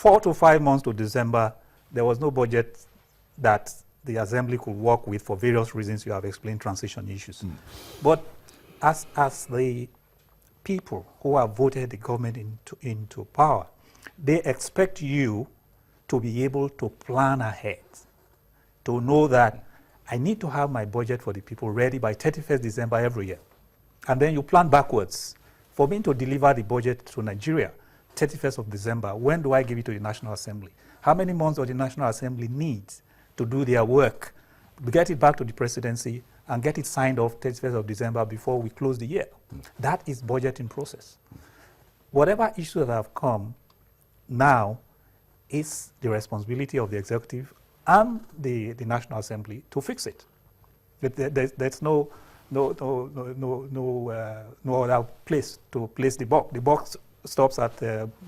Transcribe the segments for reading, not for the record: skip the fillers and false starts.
4 to 5 months to December, there was no budget that the Assembly could work with for various reasons you have explained, transition issues. But as the people who have voted the government into power, they expect you to be able to plan ahead, to know that I need to have my budget for the people ready by 31st December every year. And then you plan backwards. For me to deliver the budget to Nigeria, 31st of December, when do I give it to the National Assembly? How many months does the National Assembly need to do their work, get it back to the presidency, and get it signed off 31st of December before we close the year? That is budgeting process. Whatever issues that have come now is the responsibility of the executive and the National Assembly to fix it. There's no other place to place the buck. The buck stops at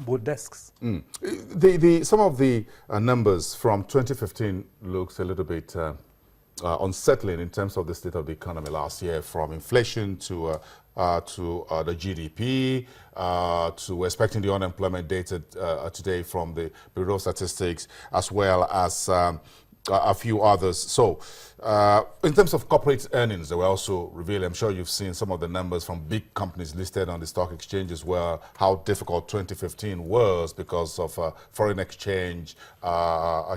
both desks. Some of the numbers from 2015 looks a little bit unsettling in terms of the state of the economy last year, from inflation to the GDP, to expecting the unemployment data today from the Bureau of Statistics, as well as a few others. So in terms of corporate earnings, they were also revealed. I'm sure you've seen some of the numbers from big companies listed on the stock exchange as well, how difficult 2015 was because of foreign exchange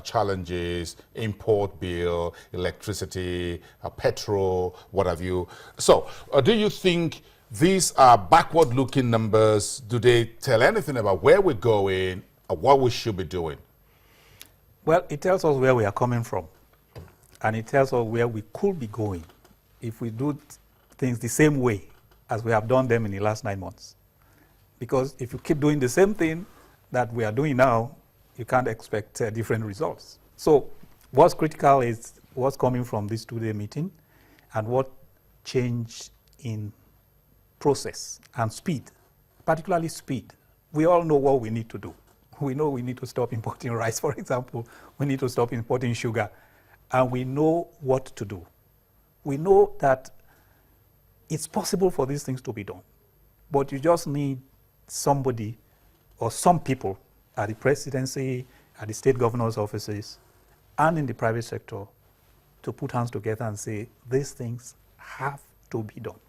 challenges, import bill, electricity, petrol, what have you. So do you think these are backward-looking numbers? Do they tell anything about where we're going or what we should be doing? Well, it tells us where we are coming from, and it tells us where we could be going if we do things the same way as we have done them in the last 9 months. Because if you keep doing the same thing that we are doing now, you can't expect different results. So what's critical is what's coming from this two-day meeting and what change in process and speed, particularly speed. We all know what we need to do. We know we need to stop importing rice, for example. We need to stop importing sugar. And we know what to do. We know that it's possible for these things to be done. But you just need somebody or some people at the presidency, at the state governor's offices, and in the private sector to put hands together and say, these things have to be done.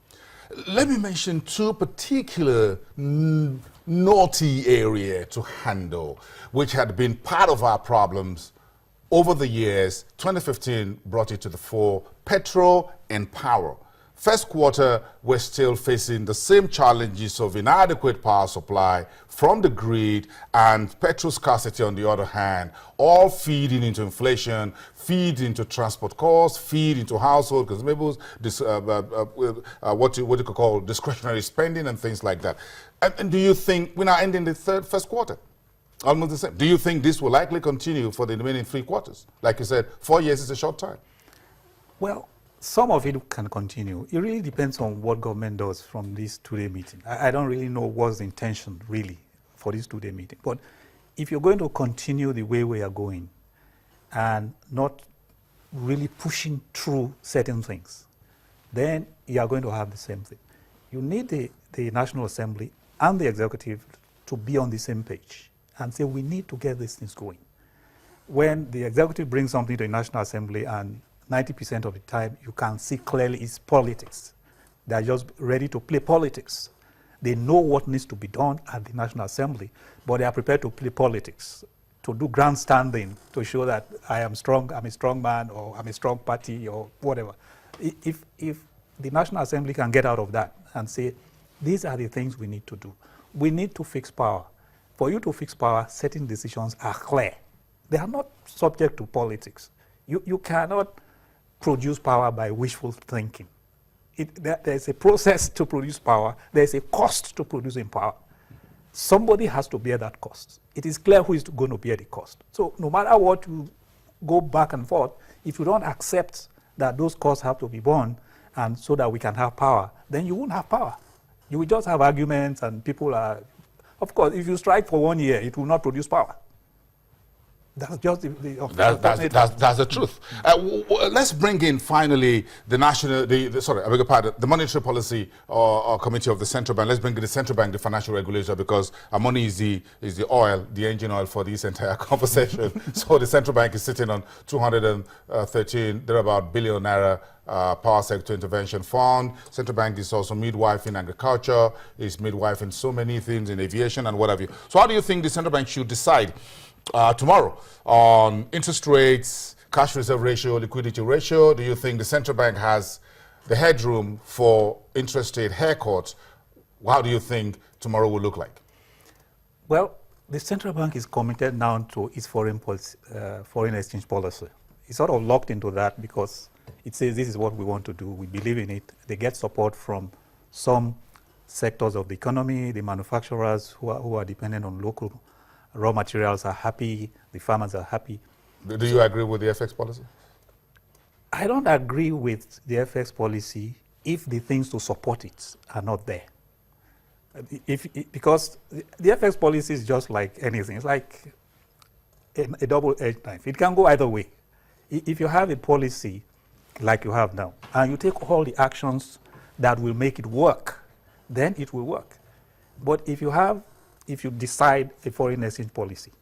Let me mention two particular naughty areas to handle, which had been part of our problems over the years. 2015 brought it to the fore: petrol and power. First quarter, we're still facing the same challenges of inadequate power supply from the grid and petrol scarcity on the other hand, all feeding into inflation, feed into transport costs, feed into household consumables, what you could call discretionary spending and things like that. And do you think, we're now ending the first quarter, almost the same. Do you think this will likely continue for the remaining 3 quarters? Like you said, 4 years is a short time. Well, some of it can continue. It really depends on what government does from this two-day meeting. I don't really know what's the intention, really, for this two-day meeting. But if you're going to continue the way we are going and not really pushing through certain things, then you are going to have the same thing. You need the National Assembly and the executive to be on the same page and say, we need to get these things going. When the executive brings something to the National Assembly and 90% of the time, you can see clearly it's politics. They're just ready to play politics. They know what needs to be done at the National Assembly, but they are prepared to play politics, to do grandstanding, to show that I am strong, I'm a strong man, or I'm a strong party, or whatever. If the National Assembly can get out of that and say, these are the things we need to do. We need to fix power. For you to fix power, certain decisions are clear. They are not subject to politics. You cannot produce power by wishful thinking. There's a process to produce power. There's a cost to producing power. Somebody has to bear that cost. It is clear who is going to bear the cost. So no matter what you go back and forth, if you don't accept that those costs have to be borne and so that we can have power, then you won't have power. You will just have arguments and people are... Of course, if you strike for 1 year, it will not produce power. That's just the that's the truth. Let's bring in finally the the Monetary Policy Committee of the Central Bank. Let's bring in the Central Bank, the financial regulator, because our money is the oil, the engine oil for this entire conversation. So the Central Bank is sitting on 213 thereabout billion naira power sector intervention fund. Central Bank is also midwife in agriculture, is midwife in so many things, in aviation and what have you. So how do you think the Central Bank should decide tomorrow on interest rates, cash reserve ratio, liquidity ratio? Do you think the Central Bank has the headroom for interest rate haircuts? How do you think tomorrow will look like? Well, the Central Bank is committed now to its foreign exchange policy. It's sort of locked into that because it says this is what we want to do. We believe in it. They get support from some sectors of the economy. The manufacturers who are dependent on local raw materials are happy. The farmers are happy. Do you agree with the FX policy? I don't agree with the FX policy if the things to support it are not there. Because the FX policy is just like anything. It's like a double-edged knife. It can go either way. If you have a policy like you have now, and you take all the actions that will make it work, then it will work. But if you decide a foreign exchange policy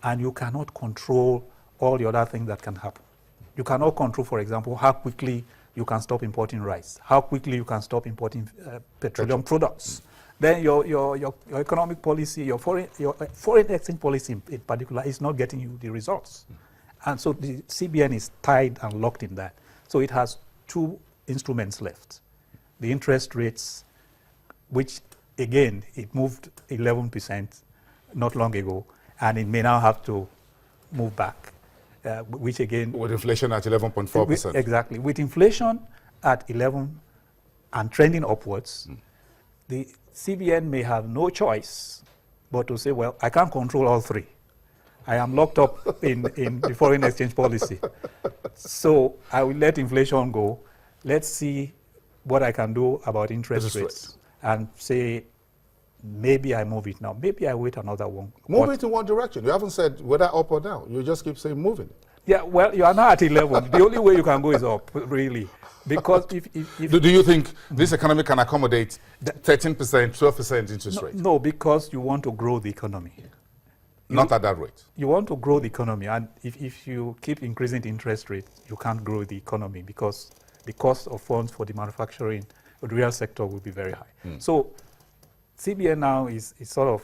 and you cannot control all the other things that can happen, you cannot control, for example, how quickly you can stop importing rice, how quickly you can stop importing petroleum products, then your economic policy, your foreign exchange policy in particular is not getting you the results. And so the CBN is tied and locked in that. So it has two instruments left. The interest rates, which again, it moved 11% not long ago, and it may now have to move back, which again... With inflation at 11.4%. Exactly. With inflation at 11 and trending upwards, the CBN may have no choice but to say, well, I can't control all three. I am locked up in the foreign exchange policy. So I will let inflation go. Let's see what I can do about interest rates. And say, maybe I move it now. Maybe I wait another one. Move it in one direction. You haven't said whether up or down. You just keep saying moving. Yeah, well, you are now at 11. The only way you can go is up, really. Because if do you think this economy can accommodate 13%, 12% interest rate? No, because you want to grow the economy. Not at that rate. You want to grow the economy, and if you keep increasing the interest rate, you can't grow the economy because the cost of funds for the manufacturing or the real sector will be very high. So CBN now is sort of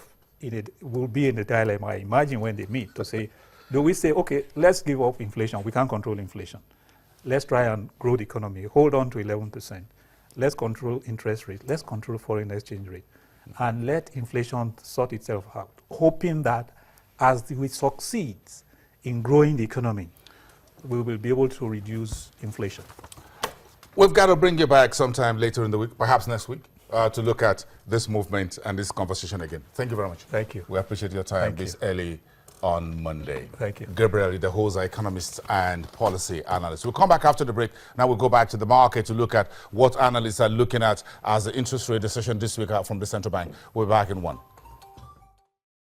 will be in a dilemma. I imagine when they meet to say, do we say, okay, let's give up inflation. We can't control inflation. Let's try and grow the economy. Hold on to 11%. Let's control interest rate. Let's control foreign exchange rate, and let inflation sort itself out. Hoping that as we succeed in growing the economy, we will be able to reduce inflation. We've got to bring you back sometime later in the week, perhaps next week, to look at this movement and this conversation again. Thank you very much. Thank you. We appreciate your time this early on Monday. Thank you. Gabriel Idahosa, economist and policy analyst. We'll come back after the break. Now we'll go back to the market to look at what analysts are looking at as the interest rate decision this week from the central bank. We're back in one.